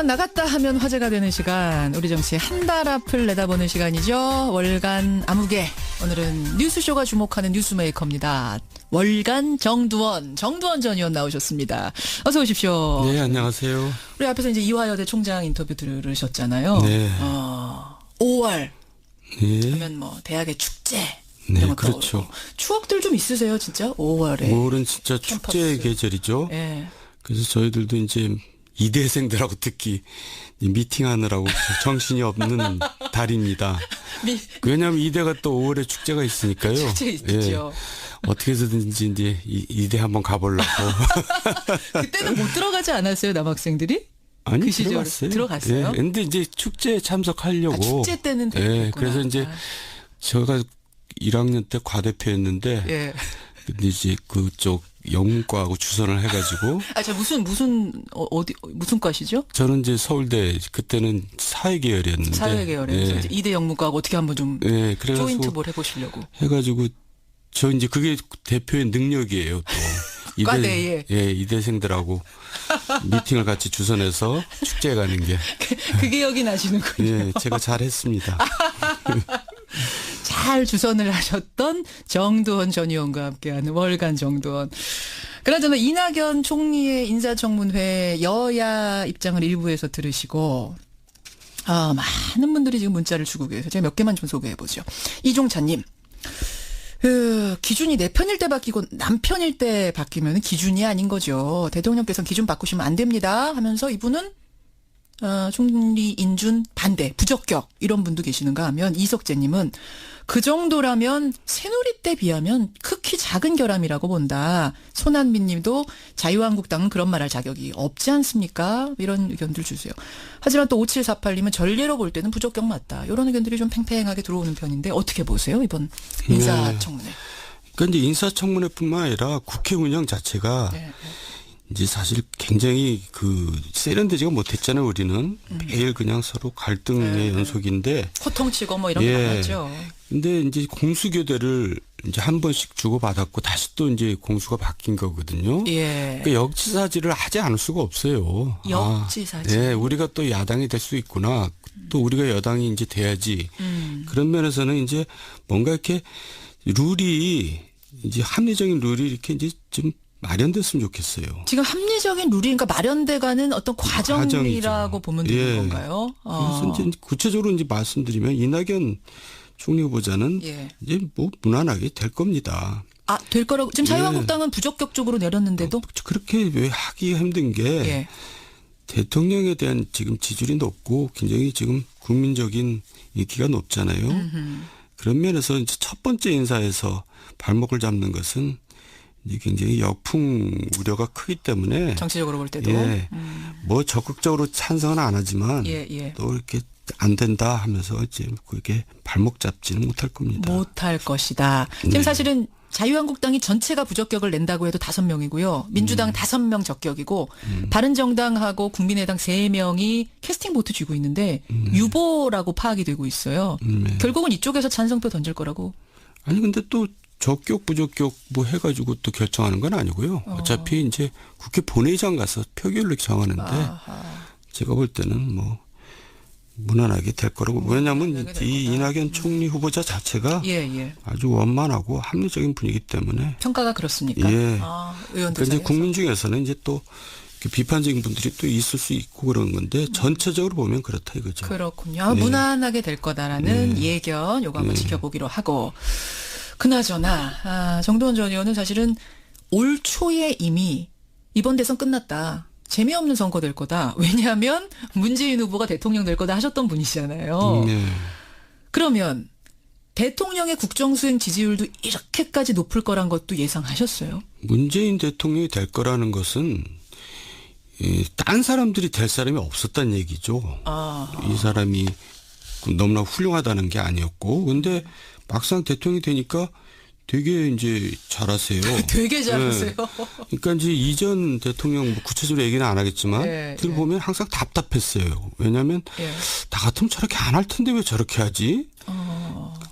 나갔다 나갔다 하면 화제가 되는 시간, 우리 정치의 한 달 앞을 내다보는 시간이죠. 월간 아무개. 오늘은 뉴스쇼가 주목하는 뉴스메이커입니다. 월간 정두원 전 의원 나오셨습니다. 어서 오십시오. 네, 안녕하세요. 우리 앞에서 이제 이화여대 총장 인터뷰 들으셨잖아요. 네. 5월 네. 하면 뭐 대학의 축제. 네, 그렇죠. 떠오르고. 추억들 좀 있으세요, 진짜? 5월에. 5월은 진짜 캠퍼스. 축제의 계절이죠. 예. 그래서 저희들도 이제 이대생들하고 특히 미팅하느라고 정신이 없는 달입니다. 왜냐하면 이대가 또 5월에 축제가 있으니까요. 축제 있죠. 어떻게 해서든지 이제 이대 한번 가보려고. 그때는 못 들어가지 않았어요, 남학생들이? 아니, 그 시절 들어갔어요. 들어갔어요? 예, 근데 이제 축제에 참석하려고. 축제 때는 예, 됐구나. 그래서 이제 제가 1학년 때 과대표였는데. 예. 근데 이제 그쪽 영문과하고 주선을 해가지고. 저 무슨 과시죠? 저는 이제 서울대 그때는 사회계열이었는데. 사회계열에서 이제 이대 영문과하고 어떻게 한번 좀 조인트 뭘 해보시려고. 해가지고 저 이제 그게 대표의 능력이에요 또. 과대에. 예, 이대생들하고 미팅을 같이 주선해서 축제에 가는 게. 그 기억이 나시는군요. 예, 제가 잘했습니다. 잘 주선을 하셨던 정두원 전 의원과 함께하는 월간 정두원. 그나저나 이낙연 총리의 인사청문회 여야 입장을 일부에서 들으시고 많은 분들이 지금 문자를 주고 계세요. 제가 몇 개만 좀 소개해보죠. 이종찬님. 기준이 내 편일 때 바뀌고 남 편일 때 바뀌면 기준이 아닌 거죠. 대통령께서는 기준 바꾸시면 안 됩니다 하면서 이분은 총리 인준 반대, 부적격 이런 분도 계시는가 하면 이석재님은 그 정도라면 새누리 때 비하면 극히 작은 결함이라고 본다. 손한빈님도 자유한국당은 그런 말할 자격이 없지 않습니까? 이런 의견들 주세요. 하지만 또 5748님은 전례로 볼 때는 부적격 맞다. 이런 의견들이 좀 팽팽하게 들어오는 편인데 어떻게 보세요? 이번 인사청문회. 네. 그러니까 이제 인사청문회뿐만 아니라 국회 운영 자체가 이제 사실 굉장히 세련되지가 못했잖아요. 우리는 매일 그냥 서로 갈등의 연속인데 호통치고 뭐 이런 게 많았죠. 근데 이제 공수교대를 이제 한 번씩 주고받았고 다시 또 이제 공수가 바뀐 거거든요. 예. 그러니까 역지사지를 하지 않을 수가 없어요. 역지사지. 네, 우리가 또 야당이 될 수 있구나. 또 우리가 여당이 이제 돼야지. 그런 면에서는 이제 뭔가 이렇게 룰이 이제 합리적인 룰이 이렇게 이제 좀 마련됐으면 좋겠어요. 지금 합리적인 룰이 그러니까 마련돼가는 어떤 과정이라고 보면 되는 건가요? 그래서 이제 구체적으로 이제 말씀드리면 이낙연 총리 후보자는 이제 뭐 무난하게 될 겁니다. 될 거라고 지금 자유한국당은 부적격적으로 내렸는데도 그렇게 왜 하기 힘든 게 대통령에 대한 지금 지지율이 높고 굉장히 지금 국민적인 인기가 높잖아요. 그런 면에서 이제 첫 번째 인사에서 발목을 잡는 것은 이제 굉장히 역풍 우려가 크기 때문에 정치적으로 볼 때도 뭐 적극적으로 찬성은 안 하지만 또 이렇게 안 된다 하면서 이제 그게 발목 잡지는 못할 겁니다. 못할 것이다. 지금 사실은 자유한국당이 전체가 부적격을 낸다고 해도 5명이고요. 민주당 5명 적격이고 바른정당하고 국민의당 3명이 캐스팅 보트 쥐고 있는데 유보라고 파악이 되고 있어요. 결국은 이쪽에서 찬성표 던질 거라고. 아니 근데 또 적격 부적격 뭐 해가지고 또 결정하는 건 아니고요. 어차피 이제 국회 본회의장 가서 표결로 정하는데 제가 볼 때는 뭐 무난하게 될 거라고. 왜냐하면 이 이낙연 총리 후보자 자체가 아주 원만하고 합리적인 분이기 때문에. 평가가 그렇습니까? 그러니까 이제 국민 중에서는 이제 또 비판적인 분들이 또 있을 수 있고 그런 건데 전체적으로 보면 그렇다 이거죠. 그렇군요. 무난하게 될 거다라는 예견 요거 한번 지켜보기로 하고. 그나저나 정두원 전 의원은 사실은 올 초에 이미 이번 대선 끝났다. 재미없는 선거 될 거다. 왜냐하면 문재인 후보가 대통령 될 거다 하셨던 분이시잖아요. 그러면 대통령의 국정수행 지지율도 이렇게까지 높을 거란 것도 예상하셨어요? 문재인 대통령이 될 거라는 것은 딴 사람들이 될 사람이 없었다는 얘기죠. 이 사람이 너무나 훌륭하다는 게 아니었고. 근데 막상 대통령이 되니까 되게 이제 잘하세요. 되게 잘하세요. 그러니까 이제 이전 대통령 뭐 구체적으로 얘기는 안 하겠지만 들어보면 항상 답답했어요. 왜냐하면 나 같으면 저렇게 안 할 텐데 왜 저렇게 하지?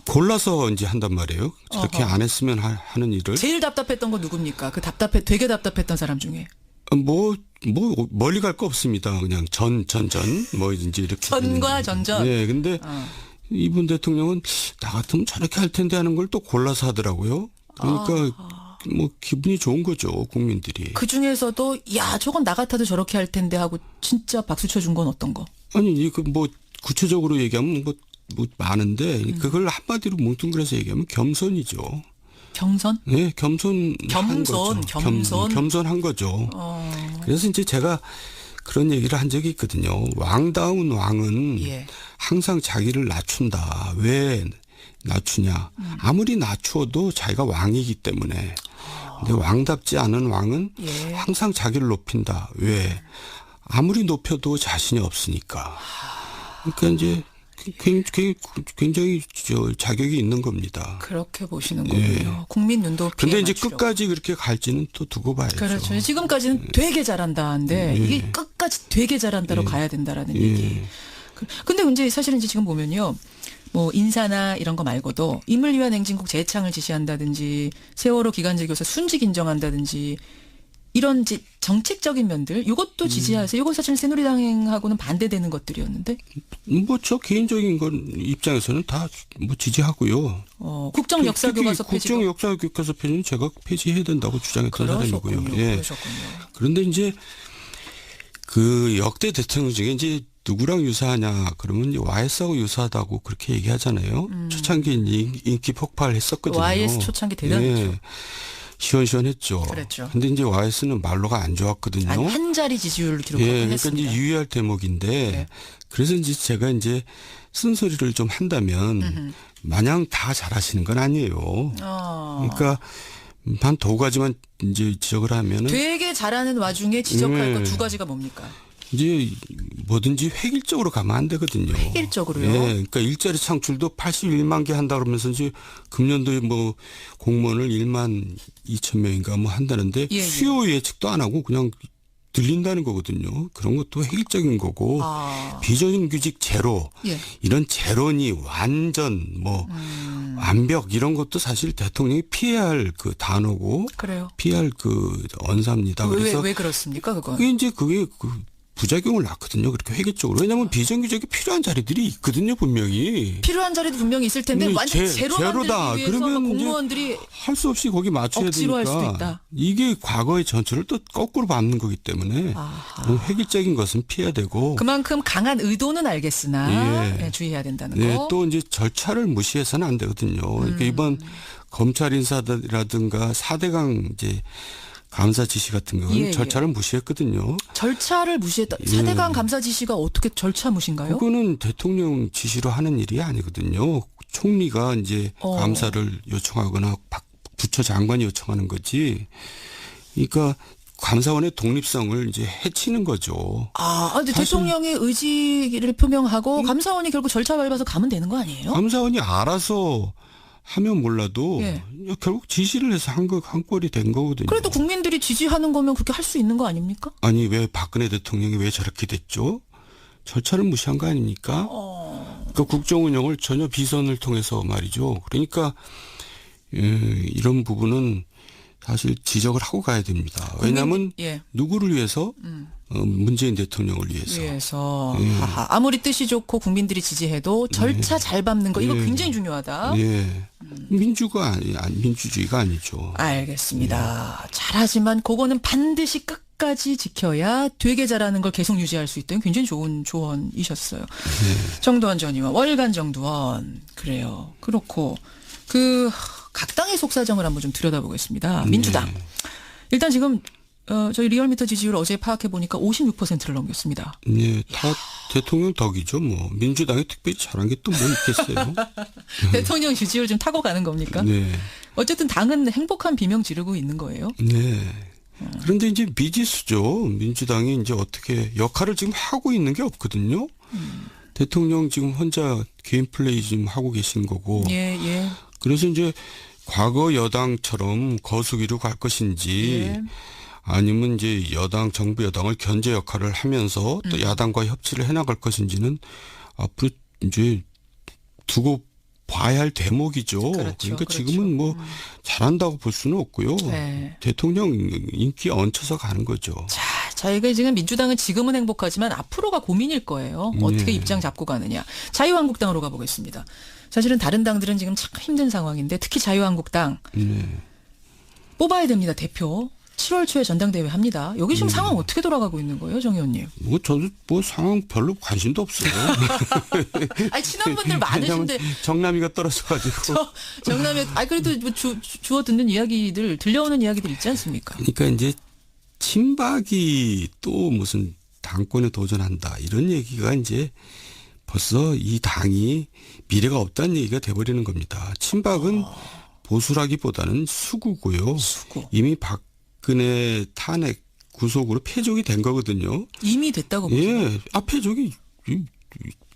골라서 이제 한단 말이에요. 저렇게 안 했으면 하는 일을. 제일 답답했던 건 누굽니까? 되게 답답했던 사람 중에. 뭐 뭐 멀리 갈 거 없습니다. 그냥 뭐 이제 이렇게 전과 전전. 네, 근데 이분 대통령은 나 같으면 저렇게 할 텐데 하는 걸 또 골라서 하더라고요. 그러니까 뭐 기분이 좋은 거죠, 국민들이. 그 중에서도 야 저건 나 같아도 저렇게 할 텐데 하고 진짜 박수 쳐준 건 어떤 거? 아니 이거 뭐 구체적으로 얘기하면 뭐 많은데 그걸 한마디로 뭉뚱그려서 얘기하면 겸손이죠. 경선? 네, 겸손한 거죠. 겸손한 거죠. 그래서 이제 제가 그런 얘기를 한 적이 있거든요. 왕다운 왕은 예. 항상 자기를 낮춘다. 왜 낮추냐? 아무리 낮추어도 자기가 왕이기 때문에. 근데 왕답지 않은 왕은 예. 항상 자기를 높인다. 왜? 아무리 높여도 자신이 없으니까. 그러니까 이제 굉장히 자격이 있는 겁니다. 그렇게 보시는 거군요. 예. 국민 눈높이에 근데 이제 맞추려고. 끝까지 그렇게 갈지는 또 두고 봐야죠. 그렇죠. 지금까지는 되게 잘한다는데 이게 끝까지 되게 잘한다로 가야 된다라는 얘기. 근데 이제 사실은 이제 지금 보면요. 뭐 인사나 이런 거 말고도 임을 위한 행진곡 재창을 지시한다든지 세월호 기간제 교사 순직 인정한다든지 이런 이제 정책적인 면들 이것도 지지하세요. 이건 사실 새누리당하고는 반대되는 것들이었는데. 뭐 저 개인적인 건 입장에서는 다 뭐 지지하고요. 국정 역사 교과서 폐지. 국정 역사 교과서 폐지는 제가 폐지해야 된다고 주장했던 사람이고요. 예. 그러셨군요. 그런데 이제 그 역대 대통령 중에 이제 누구랑 유사하냐 그러면 이제 YS하고 유사하다고 그렇게 얘기하잖아요. 초창기 인기 폭발했었거든요. YS 초창기 대단했죠. 예. 시원시원했죠. 그랬죠. 근데 이제 YS는 말로가 안 좋았거든요. 아니, 한 자리 지지율을 기록하긴 예, 그러니까 했습니다. 이제 유의할 대목인데 네. 그래서 이제 제가 이제 쓴소리를 좀 한다면 마냥 다 잘하시는 건 아니에요. 그러니까 한 두 가지만 이제 지적을 하면은 되게 잘하는 와중에 지적할 네. 거 두 가지가 뭡니까? 이제 뭐든지 획일적으로 가면 안 되거든요. 획일적으로요? 예, 그러니까 일자리 창출도 81만 개 한다 그러면서 이제 금년도에 뭐 공무원을 1만 2천 명인가 뭐 한다는데 예. 수요 예측도 안 하고 그냥 들린다는 거거든요. 그런 것도 획일적인 거고 비정규직 제로 예. 이런 제로니 완전 뭐 완벽 이런 것도 사실 대통령이 피해야 할 그 단어고 그래요. 피해야 할 그 언사입니다. 그래서 왜 그렇습니까? 그건. 그게 부작용을 낳거든요. 그렇게 획일적으로. 왜냐하면 비정규직이 필요한 자리들이 있거든요. 분명히. 필요한 자리도 분명히 있을 텐데 완전 제로다. 만들기 위해서 그러면 공무원들이 할 수 없이 거기 맞춰야 억지로 되니까. 할 수도 있다. 이게 과거의 전철을 또 거꾸로 밟는 거기 때문에 획일적인 것은 피해야 되고. 그만큼 강한 의도는 알겠으나 예. 주의해야 된다는 네, 거. 또 이제 절차를 무시해서는 안 되거든요. 그러니까 이번 검찰 인사라든가 4대강 이제 감사 지시 같은 경우는 예. 절차를 무시했거든요. 절차를 무시했다. 4대강 감사 지시가 어떻게 절차 무시인가요? 그거는 대통령 지시로 하는 일이 아니거든요. 총리가 이제 감사를 요청하거나 부처 장관이 요청하는 거지. 그러니까 감사원의 독립성을 이제 해치는 거죠. 근데 대통령의 의지를 표명하고 감사원이 결국 절차 밟아서 가면 되는 거 아니에요? 감사원이 알아서 하면 몰라도 예. 결국 지시를 해서 한 꼴이 된 거거든요. 그래도 국민들이 지지하는 거면 그렇게 할 수 있는 거 아닙니까? 아니 왜 박근혜 대통령이 왜 저렇게 됐죠? 절차를 무시한 거 아닙니까? 그러니까 국정 운영을 전혀 비선을 통해서 말이죠. 그러니까 이런 부분은 사실 지적을 하고 가야 됩니다. 왜냐하면 누구를 위해서? 문재인 대통령을 위해서. 아무리 뜻이 좋고 국민들이 지지해도 절차 잘 밟는 거 이거 굉장히 중요하다. 민주주의가 아니죠. 알겠습니다. 잘하지만 그거는 반드시 끝까지 지켜야 되게 잘하는 걸 계속 유지할 수 있다는 굉장히 좋은 조언이셨어요. 정두원 전 의원, 월간 정두원. 그래요. 그렇고 각 당의 속사정을 한번 좀 들여다보겠습니다. 민주당. 일단 지금 저희 리얼미터 지지율 어제 파악해 보니까 56%를 넘겼습니다. 네, 다 대통령 덕이죠. 뭐 민주당이 특별히 잘한 게 또 뭐 있겠어요. 대통령 지지율 좀 타고 가는 겁니까? 네. 어쨌든 당은 행복한 비명 지르고 있는 거예요. 네. 그런데 이제 미지수죠. 민주당이 이제 어떻게 역할을 지금 하고 있는 게 없거든요. 대통령 지금 혼자 개인 플레이 지금 하고 계신 거고. 예. 그래서 이제 과거 여당처럼 거수기로 갈 것인지 아니면 이제 정부 여당을 견제 역할을 하면서 또 야당과 협치를 해나갈 것인지는 앞으로 이제 두고 봐야 할 대목이죠. 그러니까 지금은 뭐 잘한다고 볼 수는 없고요. 대통령 인기에 얹혀서 가는 거죠. 자, 자기가 지금 민주당은 지금은 행복하지만 앞으로가 고민일 거예요. 어떻게 입장 잡고 가느냐. 자유한국당으로 가보겠습니다. 사실은 다른 당들은 지금 참 힘든 상황인데 특히 자유한국당 뽑아야 됩니다. 대표. 7월 초에 전당대회 합니다. 여기 지금 상황 어떻게 돌아가고 있는 거예요, 정 의원님? 저도 상황 별로 관심도 없어요. 아니, 친한 분들 많으신데. 정남이가 떨어져가지고. 정남이, 그래도 뭐 주워 듣는 이야기들, 들려오는 이야기들 있지 않습니까? 그러니까 이제 친박이 또 무슨 당권에 도전한다. 이런 얘기가 이제 벌써 이 당이 미래가 없다는 얘기가 돼버리는 겁니다. 친박은 보수라기보다는 수구고요. 수구. 이미 박근혜 탄핵 구속으로 패족이 된 거거든요. 이미 됐다고 보세요? 예. 패족이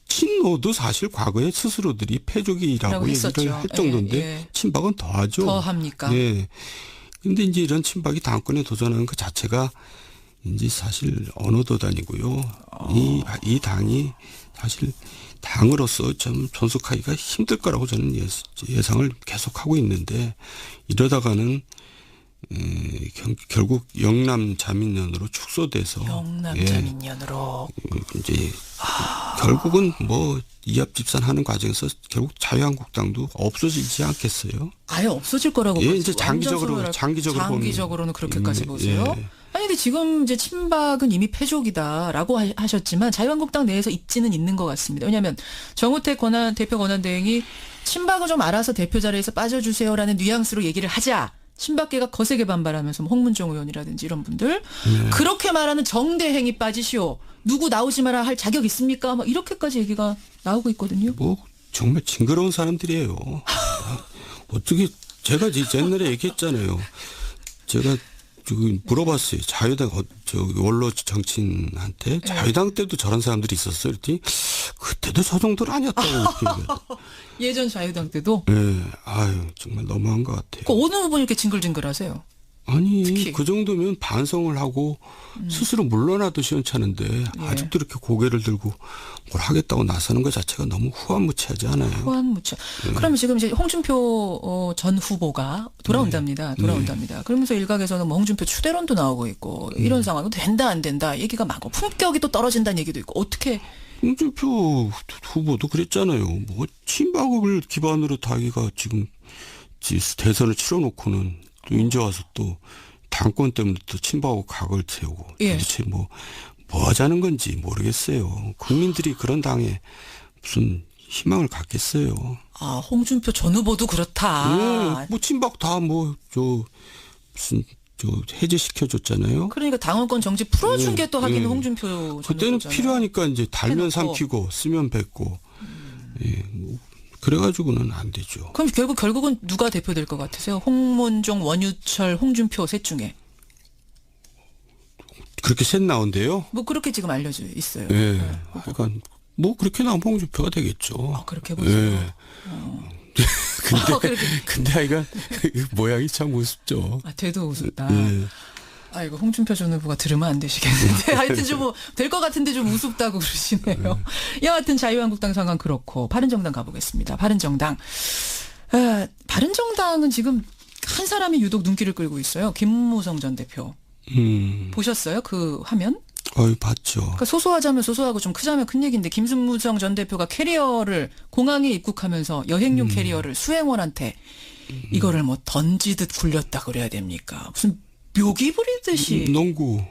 친노도 사실 과거에 스스로들이 패족이라고 얘기를 할 정도인데 예. 친박은 더하죠. 더 합니까? 예. 근데 이제 이런 친박이 당권에 도전하는 그 자체가 이제 사실 언어도단이고요. 이 당이 사실 당으로서 좀 존속하기가 힘들 거라고 저는 예상을 계속하고 있는데 이러다가는 결국 영남 자민련으로 축소돼서 영남 자민련으로 이제 결국은 뭐 이합집산하는 과정에서 결국 자유한국당도 없어지지 않겠어요? 아예 없어질 거라고 보세요. 이제 장기적으로는 그렇게까지 보세요. 아니 근데 지금 이제 친박은 이미 패족이다라고 하셨지만 자유한국당 내에서 입지는 있는 것 같습니다. 왜냐하면 정우택 대표 권한대행이 친박을 좀 알아서 대표 자리에서 빠져주세요라는 뉘앙스로 얘기를 하자. 친박계가 거세게 반발하면서 뭐 홍문종 의원이라든지 이런 분들 그렇게 말하는 정대행이 빠지시오. 누구 나오지 마라 할 자격 있습니까? 막 이렇게까지 얘기가 나오고 있거든요. 뭐 정말 징그러운 사람들이에요. 어떻게 제가 옛날에 얘기했잖아요. 제가 물어봤어요. 자유당 원로 정치인한테 자유당 때도 저런 사람들이 있었어요. 그랬더니 그때도 저 정도는 아니었다고 이렇게 예전 자유당 때도? 네. 정말 너무한 것 같아요. 어느 부분이 이렇게 징글징글하세요? 아니 특히. 그 정도면 반성을 하고 스스로 물러나도 시원찮은데 아직도 이렇게 고개를 들고 뭘 하겠다고 나서는 것 자체가 너무 후한무치하지 않아요? 후한무치. 그러면 지금 이제 홍준표 전 후보가 돌아온답니다. 그러면서 일각에서는 뭐 홍준표 추대론도 나오고 있고 이런 상황은 된다 안 된다 얘기가 많고 품격이 또 떨어진다는 얘기도 있고 어떻게? 홍준표 후보도 그랬잖아요. 뭐 친박을 기반으로 자기가 지금 대선을 치러놓고는 또 이제 와서 또 당권 때문에 또 친박하고 각을 세우고 도대체 뭐 하자는 건지 모르겠어요. 국민들이 그런 당에 무슨 희망을 갖겠어요. 홍준표 전 후보도 그렇다. 네, 뭐 친박 다 무슨 해제시켜줬잖아요. 그러니까 당원권 정지 풀어준 게 또 하기는 홍준표 전 후보잖아요. 그때는 필요하니까 이제 달면 삼키고 쓰면 뱉고 그래가지고는 안 되죠. 그럼 결국은 누가 대표될 것 같으세요? 홍문종, 원유철, 홍준표 셋 중에. 그렇게 셋 나온대요? 뭐 그렇게 지금 알려져 있어요. 네. 그러니까 뭐 그렇게 나오면 홍준표가 되겠죠. 그렇게 보세요. 네. 근데 아이가 모양이 참 우습죠. 돼도 우습다. 아이고 홍준표 전 후보가 들으면 안 되시겠는데 하여튼 좀 될 것 같은데 좀 우습다고 그러시네요. 여하튼 자유한국당 상황 그렇고 바른정당 가보겠습니다. 바른정당은 지금 한 사람이 유독 눈길을 끌고 있어요. 김무성 전 대표. 보셨어요? 그 화면? 봤죠. 그러니까 소소하자면 소소하고 좀 크자면 큰 얘기인데 김무성 전 대표가 캐리어를 공항에 입국하면서 여행용 캐리어를 수행원한테 이거를 뭐 던지듯 굴렸다 그래야 됩니까? 무슨 묘기 부리듯이. 농구.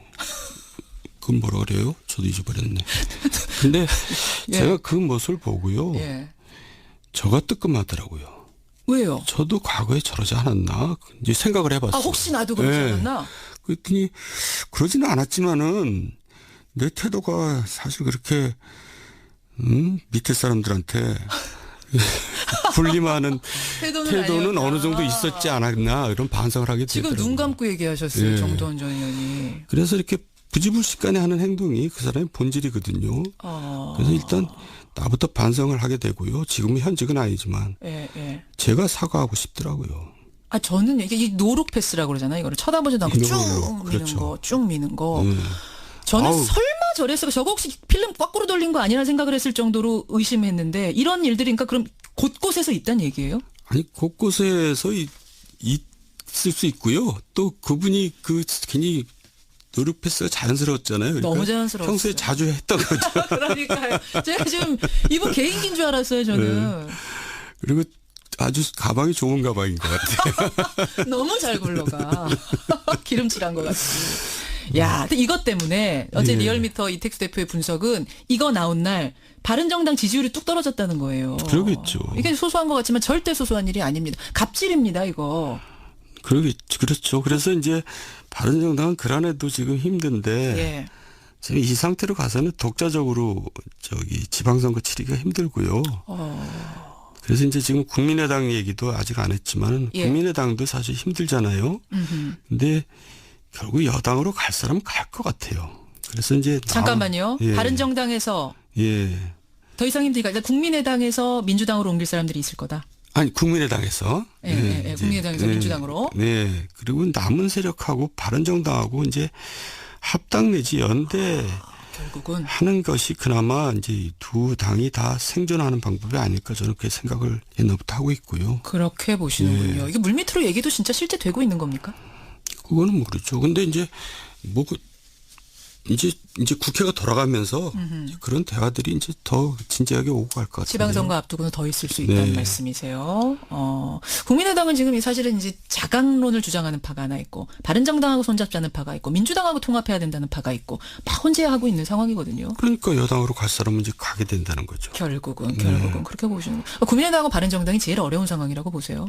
그건 뭐라 그래요? 저도 잊어버렸네. 근데 제가 그 모습을 보고요. 저가 뜨끔하더라고요. 왜요? 저도 과거에 저러지 않았나? 이제 생각을 해봤어요. 혹시 나도 그러지 않았나? 그랬더니 그러지는 않았지만은 내 태도가 사실 그렇게 밑에 사람들한테 군림하는 태도는 어느 정도 있었지 않았나 이런 반성을 하게 되더라고요. 지금 눈 감고 얘기하셨어요. 정도원 전 의원이. 그래서 이렇게 부지불식간에 하는 행동이 그 사람의 본질이거든요. 그래서 일단 나부터 반성을 하게 되고요. 지금은 현직은 아니지만 제가 사과하고 싶더라고요. 저는 이게 노룩 패스라고 그러잖아요. 이거를 쳐다보지도 않고 쭉 미는 거, 쭉 미는 거. 저는 설마 저랬을까? 저거 혹시 필름 거꾸로 돌린 거 아니라 생각을 했을 정도로 의심했는데 이런 일들이니까 그럼 곳곳에서 있다는 얘기예요? 아니 곳곳에서 있을 수 있고요. 또 그분이 괜히 노력 패스가 자연스러웠잖아요. 그러니까 너무 자연스러웠어요. 평소에 자주 했던 거죠. 그러니까요. 제가 지금 이분 개인기인 줄 알았어요, 저는. 그리고 아주 가방이 좋은 가방인 것 같아요. 너무 잘 굴러가. 기름칠한 것 같이. 야, 근데 이것 때문에 어제 예. 리얼미터 이택수 대표의 분석은 이거 나온 날 바른정당 지지율이 뚝 떨어졌다는 거예요. 그러겠죠. 이게 소소한 것 같지만 절대 소소한 일이 아닙니다. 갑질입니다, 이거. 그렇죠. 그래서 이제 바른정당은 그란에도 지금 힘든데 예. 지금 이 상태로 가서는 독자적으로 지방선거 치르기가 힘들고요. 그래서 이제 지금 국민의당 얘기도 아직 안 했지만 예. 국민의당도 사실 힘들잖아요. 근데 결국 여당으로 갈 사람은 갈 것 같아요. 그래서 이제 잠깐만요. 예. 바른정당에서 예. 더 이상 힘들까? 그러니까 국민의당에서 민주당으로 옮길 사람들이 있을 거다. 아니 국민의당에서 예, 국민의당에서 민주당으로. 네. 그리고 남은 세력하고 바른정당하고 이제 합당 내지 연대 결국은 하는 것이 그나마 이제 두 당이 다 생존하는 방법이 아닐까 저는 그렇게 생각을 옛날부터 하고 있고요. 그렇게 보시는군요. 이게 물밑으로 얘기도 진짜 실제 되고 있는 겁니까? 그거는 모르죠. 근데 이제 이제 국회가 돌아가면서 그런 대화들이 이제 더 진지하게 오고 갈 것 같아요. 지방선거 앞두고는 더 있을 수 있다는 네. 말씀이세요. 국민의당은 지금 사실은 이제 자강론을 주장하는 파가 하나 있고, 바른정당하고 손잡자는 파가 있고, 민주당하고 통합해야 된다는 파가 있고, 막 혼재하고 있는 상황이거든요. 그러니까 여당으로 갈 사람은 이제 가게 된다는 거죠. 결국은 그렇게 보시는 거예요. 국민의당하고 바른정당이 제일 어려운 상황이라고 보세요.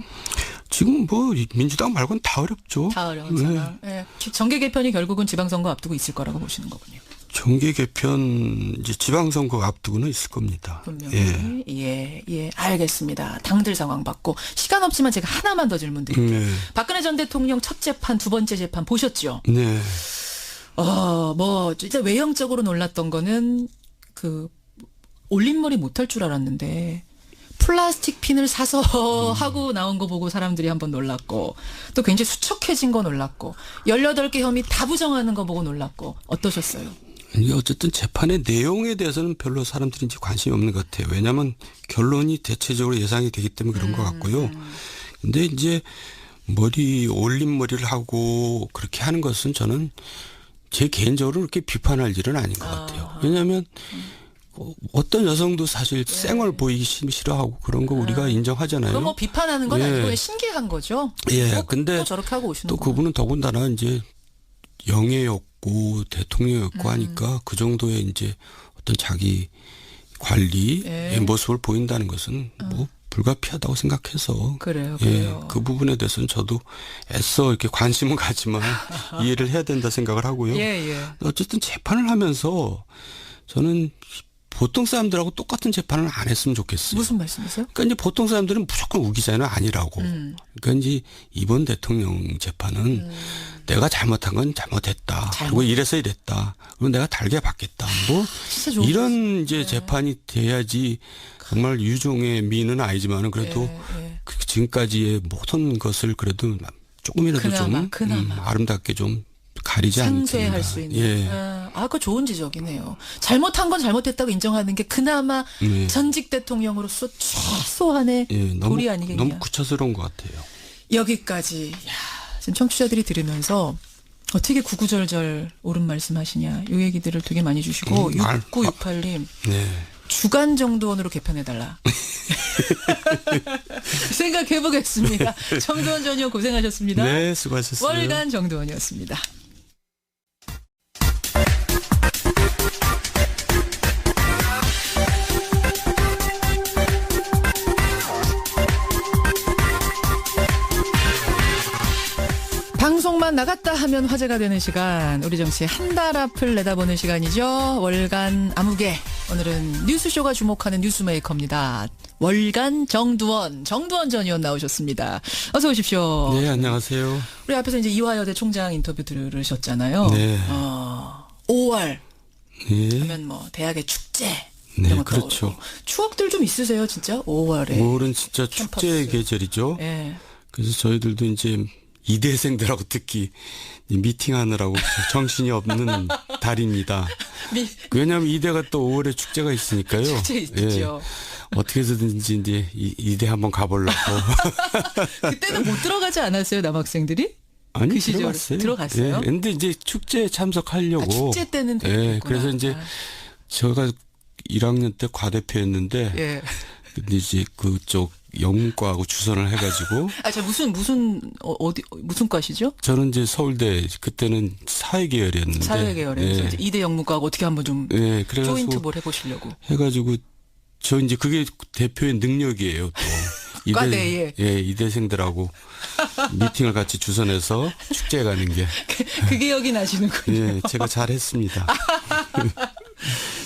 지금 민주당 말고는 다 어렵죠. 다 어려운 상황. 예. 정계 개편이 결국은 지방선거 앞두고 있을 거라고 보시는 거군요. 정계 개편 이제 지방선거 앞두고는 있을 겁니다. 분명히. 예, 알겠습니다. 당들 상황 봤고, 시간 없지만 제가 하나만 더 질문 드릴게요. 네. 박근혜 전 대통령 첫 재판, 두 번째 재판 보셨죠? 네. 진짜 외형적으로 놀랐던 거는 올림머리 못할 줄 알았는데, 플라스틱 핀을 사서 하고 나온 거 보고 사람들이 한번 놀랐고, 또 굉장히 수척해진 거 놀랐고, 18개 혐의 다 부정하는 거 보고 놀랐고, 어떠셨어요? 이게 어쨌든 재판의 내용에 대해서는 별로 사람들이 이제 관심이 없는 것 같아요. 왜냐하면 결론이 대체적으로 예상이 되기 때문에 그런 것 같고요. 근데 이제 올림머리를 하고 그렇게 하는 것은 저는 제 개인적으로 그렇게 비판할 일은 아닌 것 같아요. 왜냐하면 어떤 여성도 사실 쌩얼 보이기 싫어하고 그런 거 우리가 인정하잖아요. 그럼 비판하는 건 아니고 그냥 신기한 거죠. 예. 근데 또 저렇게 하고 오시는 또 그분은 더군다나 이제 영예였고 대통령이었고 하니까 그 정도의 이제 어떤 자기 관리의 모습을 보인다는 것은 불가피하다고 생각해서 그래요. 그 부분에 대해서는 저도 애써 이렇게 관심은 가지만 이해를 해야 된다 생각을 하고요. 어쨌든 재판을 하면서 저는 보통 사람들하고 똑같은 재판을 안 했으면 좋겠어요. 무슨 말씀이세요? 그러니까 이제 보통 사람들은 무조건 우기자는 아니라고. 그러니까 이제 이번 대통령 재판은 내가 잘못한 건 잘못했다. 그리고 이래서 이랬다. 그리고 내가 달게 받겠다. 이런 이제 재판이 돼야지 정말 유종의 미는 아니지만은 그래도 지금까지의 모든 것을 그래도 조금이라도 그나마. 아름답게 좀 가리지 않는다. 상쇄할 수 있는. 그거 좋은 지적이네요. 잘못한 건 잘못했다고 인정하는 게 그나마 전직 대통령으로서 최소한의 도리 아니겠냐. 너무 구차스러운 것 같아요. 여기까지. 지금 청취자들이 들으면서 어떻게 구구절절 옳은 말씀하시냐. 이 얘기들을 되게 많이 주시고 6968님. 주간 정도원으로 개편해달라. 생각해보겠습니다. 정도원 전 의원 고생하셨습니다. 네, 수고하셨습니다. 월간 정도원이었습니다. 방송만 나갔다 하면 화제가 되는 시간, 우리 정치의 한 달 앞을 내다보는 시간이죠. 월간 아무개. 오늘은 뉴스쇼가 주목하는 뉴스메이커입니다. 월간 정두원 전 의원 나오셨습니다. 어서 오십시오. 네, 안녕하세요. 우리 앞에서 이제 이화여대 총장 인터뷰 들으셨잖아요. 네. 5월 네. 하면 대학의 축제. 네, 이런 거 그렇죠. 떠오르고. 추억들 좀 있으세요, 진짜? 5월에. 5월은 진짜 축제의 계절이죠. 네. 그래서 저희들도 이제 이대생들하고 특히 미팅하느라고 정신이 없는 달입니다. 왜냐하면 이대가 또 5월에 축제가 있으니까요. 축제 있죠. 어떻게 해서든지 이제 이대 한번 가보려고. 그때는 못 들어가지 않았어요, 남학생들이? 아니 그 시절 들어갔어요. 들어갔어요? 예, 근데 이제 축제에 참석하려고. 축제 때는 예, 됐구나. 그래서 이제 제가 1학년 때 과대표였는데 예. 근데 이제 그쪽 영문과하고 주선을 해가지고. 저 어디 무슨 과시죠? 저는 이제 서울대 그때는 사회계열이었는데. 사회계열에서 예. 이제 2대 영문과하고 어떻게 한번 좀 예, 그래서 조인트 뭘 해보시려고. 해가지고 저 이제 그게 대표의 능력이에요 또. 과대에. 예, 이대생들하고 미팅을 같이 주선해서 축제에 가는 게. 그게 여기 나시는군요. 예, 제가 잘했습니다.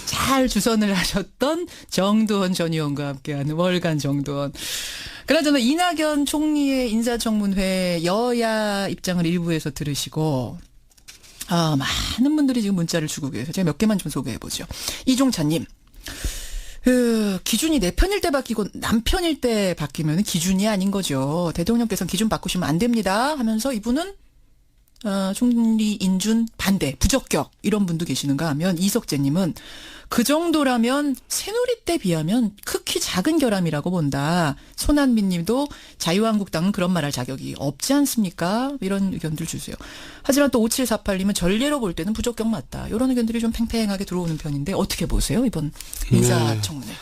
잘 주선을 하셨던 정두원 전 의원과 함께하는 월간 정두원. 그나저나 이낙연 총리의 인사청문회 여야 입장을 일부에서 들으시고 많은 분들이 지금 문자를 주고 계세요. 제가 몇 개만 좀 소개해보죠. 이종찬님. 기준이 내 편일 때 바뀌고 남 편일 때 바뀌면 기준이 아닌 거죠. 대통령께서는 기준 바꾸시면 안 됩니다 하면서 이분은 총리 인준 반대, 부적격 이런 분도 계시는가 하면 이석재님은 그 정도라면 새누리 때 비하면 극히 작은 결함이라고 본다. 손한민님도 자유한국당은 그런 말할 자격이 없지 않습니까? 이런 의견들 주세요. 하지만 또 5748님은 전례로 볼 때는 부적격 맞다. 이런 의견들이 좀 팽팽하게 들어오는 편인데 어떻게 보세요? 이번 인사청문회. 네.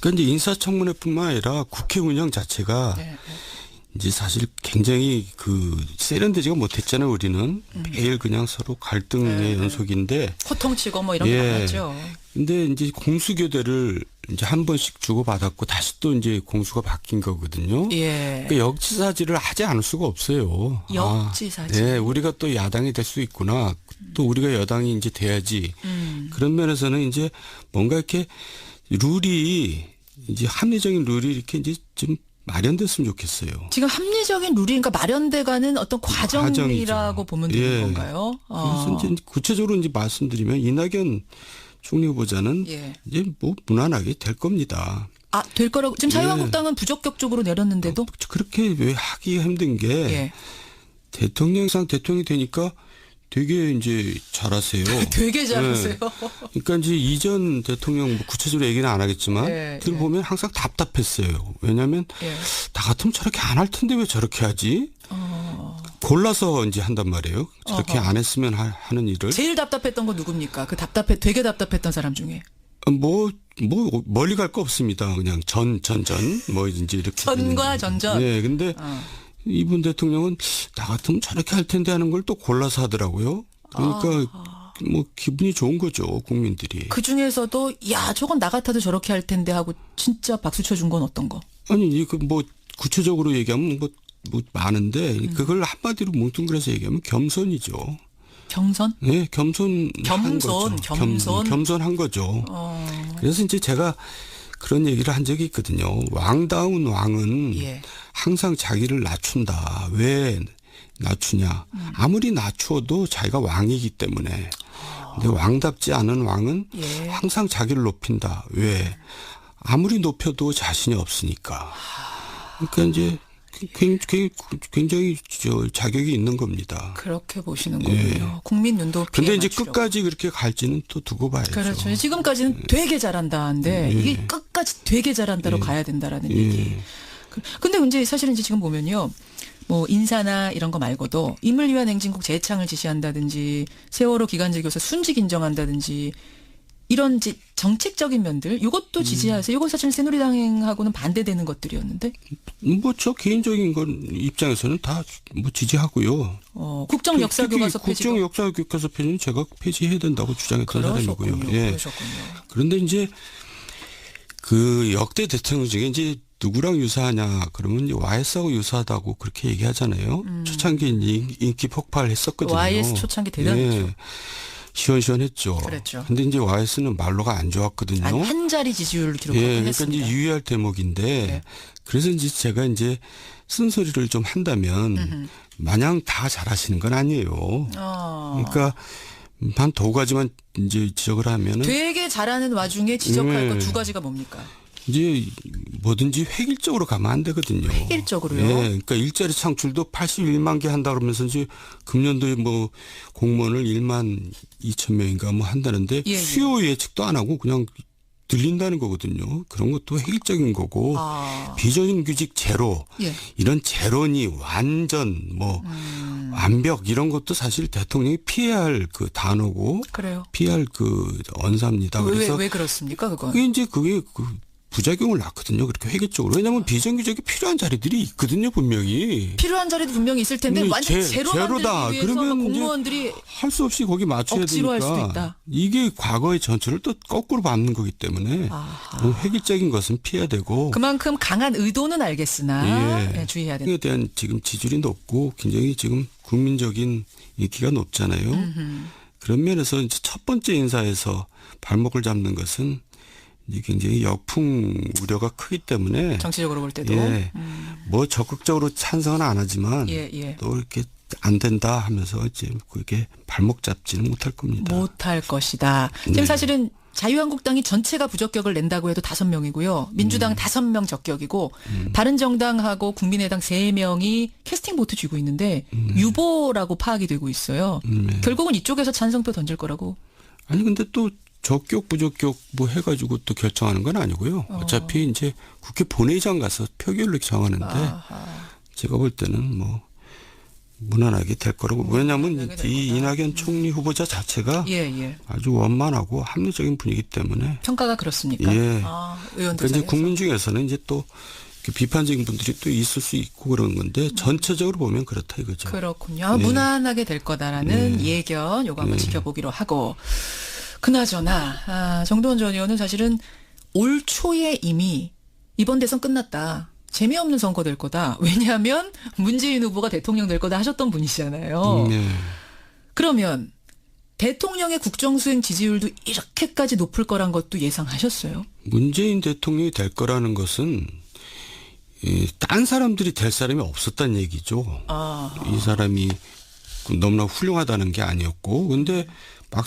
그러니까 이제 인사청문회뿐만 아니라 국회 운영 자체가 네. 이제 사실 굉장히 세련되지가 못했잖아요. 우리는 매일 그냥 서로 갈등의 연속인데. 호통치고 뭐 이런 게 많았죠. 근데 이제 공수교대를 이제 한 번씩 주고받았고 다시 또 이제 공수가 바뀐 거거든요. 예. 그러니까 역지사지를 하지 않을 수가 없어요. 역지사지. 네, 우리가 또 야당이 될 수 있구나. 또 우리가 여당이 이제 돼야지. 그런 면에서는 이제 뭔가 이렇게 룰이 이제 합리적인 룰이 이렇게 이제 좀 마련됐으면 좋겠어요. 지금 합리적인 룰이 그러니까 마련돼가는 어떤 과정이라고 보면 되는 건가요? 그래서 이제 구체적으로 이제 말씀드리면 이낙연 총리 후보자는 이제 뭐 무난하게 될 겁니다. 될 거라고 지금 자유한국당은 부적격적으로 내렸는데도 그렇게 왜 하기 힘든 게 대통령상 대통령이 되니까 되게 이제 잘하세요. 되게 잘하세요. 그러니까 이제 이전 대통령 뭐 구체적으로 얘기는 안 하겠지만 들어보면 항상 답답했어요. 왜냐하면 나 같으면 저렇게 안 할 텐데 왜 저렇게 하지? 골라서 이제 한단 말이에요. 저렇게 안 했으면 하는 일을. 제일 답답했던 건 누굽니까? 되게 답답했던 사람 중에. 뭐 멀리 갈 거 없습니다. 그냥 뭐 이제 이렇게. 전과 전전. 네, 근데 이분 대통령은 나 같으면 저렇게 할 텐데 하는 걸 또 골라서 하더라고요. 그러니까 뭐 기분이 좋은 거죠, 국민들이. 그 중에서도 저건 나 같아도 저렇게 할 텐데 하고 진짜 박수 쳐준 건 어떤 거? 아니, 뭐 구체적으로 얘기하면 뭐 많은데 그걸 한마디로 뭉뚱그려서 얘기하면 겸손이죠. 경선? 네, 겸손한 거죠. 그래서 이제 제가 그런 얘기를 한 적이 있거든요. 왕다운 왕은 항상 자기를 낮춘다. 왜 낮추냐? 아무리 낮추어도 자기가 왕이기 때문에. 근데 왕답지 않은 왕은 항상 자기를 높인다. 왜? 아무리 높여도 자신이 없으니까. 그러니까 이제 굉장히 자격이 있는 겁니다. 그렇게 보시는 거군요. 국민 눈도 피해 근데 이제 맞추려고. 끝까지 그렇게 갈지는 또 두고 봐야죠. 그렇죠. 지금까지는 되게 잘한다는데 이게 끝까지 되게 잘한다로 가야 된다라는 얘기. 근데 이제 사실은 이제 지금 보면요. 뭐 인사나 이런 거 말고도 인물 위한 행진곡 재창을 지시한다든지 세월호 기간제 교사 순직 인정한다든지 이런 이제 정책적인 면들 이것도 지지하세요. 이건 사실 새누리당하고는 반대되는 것들이었는데. 뭐 저 개인적인 건 입장에서는 다 뭐 지지하고요. 국정 역사 교과서 폐지. 국정 역사 교과서 폐지는 제가 폐지해야 된다고 주장했던 사람이고요. 그러셨군요. 그런데 이제 그 역대 대통령 중에 이제 누구랑 유사하냐 그러면 이제 YS하고 유사하다고 그렇게 얘기하잖아요. 초창기 인기 폭발했었거든요. YS 초창기 대단했죠. 시원시원했죠. 그랬죠. 근데 이제 YS는 말로가 안 좋았거든요. 한 자리 지지율 기록을 그러니까 했습니다. 이제 유의할 대목인데 그래서 이제 제가 이제 쓴소리를 좀 한다면 마냥 다 잘하시는 건 아니에요. 그러니까 한 두 가지만 이제 지적을 하면은 되게 잘하는 와중에 지적할 거 두 가지가 뭡니까? 이제 뭐든지 획일적으로 가면 안 되거든요. 획일적으로요? 그러니까 일자리 창출도 81만 개 한다 그러면서 이제 금년도에 뭐 공무원을 1만 2천 명인가 뭐 한다는데 수요 예측도 안 하고 그냥 들린다는 거거든요. 그런 것도 획일적인 거고 비정규직 제로 이런 제로니 완전 뭐 완벽 이런 것도 사실 대통령이 피해야 할 그 단어고 그래요. 피해야 할 그 언사입니다. 그래서 왜 그렇습니까, 그건? 그게 그 부작용을 낳거든요. 그렇게 회계적으로. 왜냐하면 비정규직이 필요한 자리들이 있거든요, 분명히. 필요한 자리도 분명히 있을 텐데 완전 제로다. 제로다. 위해서 그러면 공무원들이 할 수 없이 거기 맞춰야 억지로 할 되니까. 수도 있다. 이게 과거의 전철을 또 거꾸로 밟는 거기 때문에 너무 획일적인 것은 피해야 되고. 그만큼 강한 의도는 알겠으나 네, 주의해야 된다. 에 대한 지금 지지율이 높고 굉장히 지금 국민적인 인기가 높잖아요. 그런 면에서 이제 첫 번째 인사에서 발목을 잡는 것은 이제 굉장히 역풍 우려가 크기 때문에 정치적으로 볼 때도 뭐 적극적으로 찬성은 안 하지만 또 이렇게 안 된다 하면서 이제 그게 발목 잡지는 못할 겁니다. 못할 것이다. 지금 사실은 자유한국당이 전체가 부적격을 낸다고 해도 5명이고요. 민주당 5명 적격이고 바른정당하고 국민의당 3명이 캐스팅 보트 쥐고 있는데 유보라고 파악이 되고 있어요. 결국은 이쪽에서 찬성표 던질 거라고. 아니 근데 또 적격 부적격 뭐 해가지고 또 결정하는 건 아니고요. 어차피 이제 국회 본회의장 가서 표결로 정하는데 제가 볼 때는 뭐 무난하게 될 거라고. 왜냐하면 이 이낙연 총리 후보자 자체가 아주 원만하고 합리적인 분이기 때문에 평가가 그렇습니까? 의원들 이제 국민 중에서는 이제 또 비판적인 분들이 또 있을 수 있고 그런 건데 전체적으로 보면 그렇다 이거죠. 그렇군요. 무난하게 될 거다라는 예견 요거 한번 지켜보기로 하고. 그나저나 정도원 전 의원은 사실은 올 초에 이미 이번 대선 끝났다. 재미없는 선거 될 거다. 왜냐하면 문재인 후보가 대통령 될 거다 하셨던 분이시잖아요. 그러면 대통령의 국정수행 지지율도 이렇게까지 높을 거란 것도 예상하셨어요? 문재인 대통령이 될 거라는 것은 딴 사람들이 될 사람이 없었다는 얘기죠. 이 사람이 너무나 훌륭하다는 게 아니었고 근데